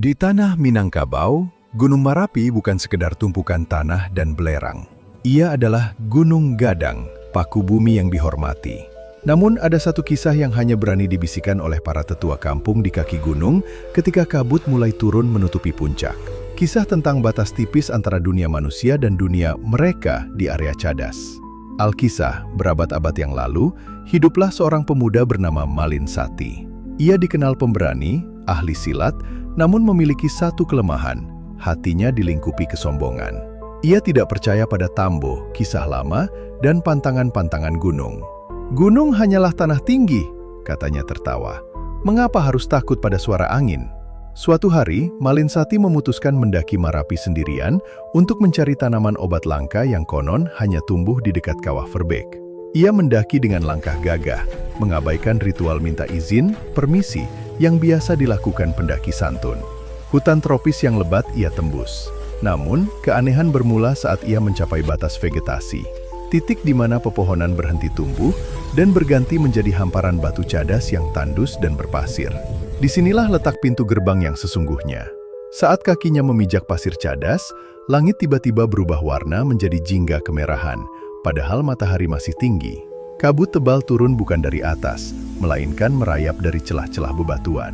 Di tanah Minangkabau, Gunung Marapi bukan sekedar tumpukan tanah dan belerang. Ia adalah Gunung Gadang, paku bumi yang dihormati. Namun ada satu kisah yang hanya berani dibisikkan oleh para tetua kampung di kaki gunung ketika kabut mulai turun menutupi puncak. Kisah tentang batas tipis antara dunia manusia dan dunia mereka di area Cadas. Alkisah, berabad-abad yang lalu, hiduplah seorang pemuda bernama Malin Sati. Ia dikenal pemberani, ahli silat, namun memiliki satu kelemahan, hatinya dilingkupi kesombongan. Ia tidak percaya pada tambo, kisah lama, dan pantangan-pantangan gunung. Gunung hanyalah tanah tinggi, katanya tertawa. Mengapa harus takut pada suara angin? Suatu hari, Malin Sati memutuskan mendaki Marapi sendirian untuk mencari tanaman obat langka yang konon hanya tumbuh di dekat kawah Verbek. Ia mendaki dengan langkah gagah, mengabaikan ritual minta izin, permisi, yang biasa dilakukan pendaki santun. Hutan tropis yang lebat ia tembus. Namun, keanehan bermula saat ia mencapai batas vegetasi. Titik di mana pepohonan berhenti tumbuh dan berganti menjadi hamparan batu cadas yang tandus dan berpasir. Disinilah letak pintu gerbang yang sesungguhnya. Saat kakinya memijak pasir cadas, langit tiba-tiba berubah warna menjadi jingga kemerahan, padahal matahari masih tinggi. Kabut tebal turun bukan dari atas, melainkan merayap dari celah-celah bebatuan.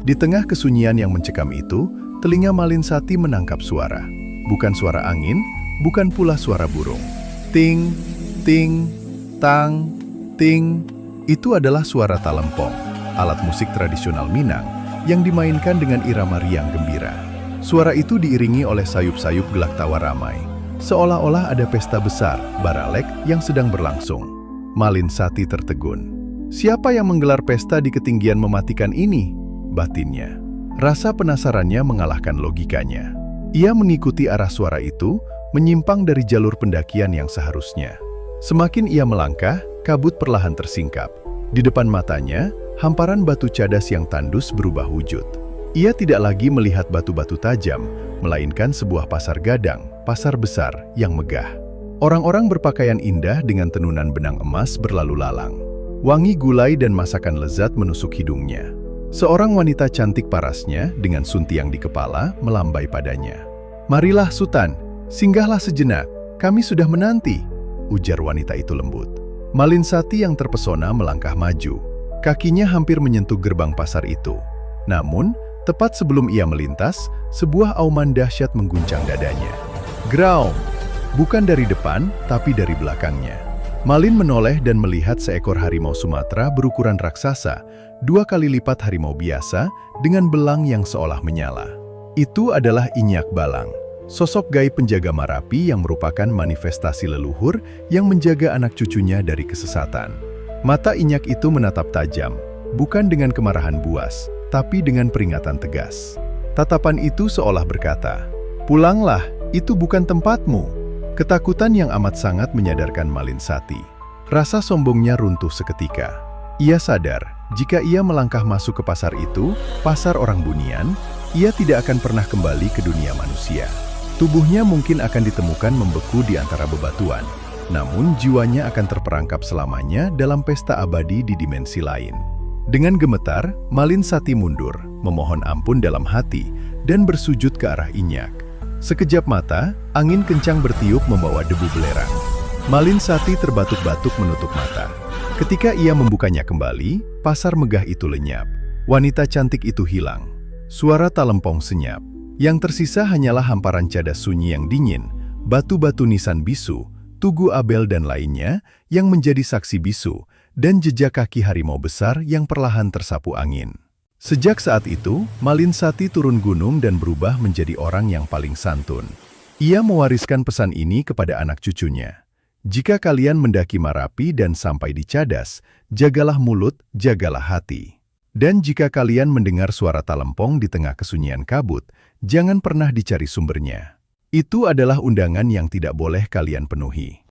Di tengah kesunyian yang mencekam itu, telinga Malin Sati menangkap suara. Bukan suara angin, bukan pula suara burung. Ting, ting, tang, ting. Itu adalah suara talempong, alat musik tradisional Minang yang dimainkan dengan irama riang gembira. Suara itu diiringi oleh sayup-sayup gelak tawa ramai, seolah-olah ada pesta besar, baralek, yang sedang berlangsung. Malin Sati tertegun. Siapa yang menggelar pesta di ketinggian mematikan ini? Batinnya. Rasa penasarannya mengalahkan logikanya. Ia mengikuti arah suara itu, menyimpang dari jalur pendakian yang seharusnya. Semakin ia melangkah, kabut perlahan tersingkap. Di depan matanya, hamparan batu cadas yang tandus berubah wujud. Ia tidak lagi melihat batu-batu tajam, melainkan sebuah pasar gadang, pasar besar yang megah. Orang-orang berpakaian indah dengan tenunan benang emas berlalu lalang. Wangi gulai dan masakan lezat menusuk hidungnya. Seorang wanita cantik parasnya dengan suntiang di kepala melambai padanya. "Marilah Sultan, singgahlah sejenak, kami sudah menanti," ujar wanita itu lembut. Malin Sati yang terpesona melangkah maju. Kakinya hampir menyentuh gerbang pasar itu. Namun, tepat sebelum ia melintas, sebuah auman dahsyat mengguncang dadanya. Graum! Bukan dari depan, tapi dari belakangnya. Malin menoleh dan melihat seekor harimau Sumatera berukuran raksasa, 2 kali lipat harimau biasa, dengan belang yang seolah menyala. Itu adalah Inyak Balang, sosok gaib penjaga Marapi yang merupakan manifestasi leluhur yang menjaga anak cucunya dari kesesatan. Mata Inyak itu menatap tajam, bukan dengan kemarahan buas, tapi dengan peringatan tegas. Tatapan itu seolah berkata, "Pulanglah, itu bukan tempatmu." Ketakutan yang amat sangat menyadarkan Malin Sati. Rasa sombongnya runtuh seketika. Ia sadar, jika ia melangkah masuk ke pasar itu, pasar orang bunian, ia tidak akan pernah kembali ke dunia manusia. Tubuhnya mungkin akan ditemukan membeku di antara bebatuan, namun jiwanya akan terperangkap selamanya dalam pesta abadi di dimensi lain. Dengan gemetar, Malin Sati mundur, memohon ampun dalam hati, dan bersujud ke arah Inyak. Sekejap mata, angin kencang bertiup membawa debu belerang. Malin Sati terbatuk-batuk menutup mata. Ketika ia membukanya kembali, pasar megah itu lenyap. Wanita cantik itu hilang. Suara talempong senyap. Yang tersisa hanyalah hamparan cadas sunyi yang dingin, batu-batu nisan bisu, tugu abel dan lainnya yang menjadi saksi bisu, dan jejak kaki harimau besar yang perlahan tersapu angin. Sejak saat itu, Malin Sati turun gunung dan berubah menjadi orang yang paling santun. Ia mewariskan pesan ini kepada anak cucunya. Jika kalian mendaki Marapi dan sampai di Cadas, jagalah mulut, jagalah hati. Dan jika kalian mendengar suara talempong di tengah kesunyian kabut, jangan pernah dicari sumbernya. Itu adalah undangan yang tidak boleh kalian penuhi.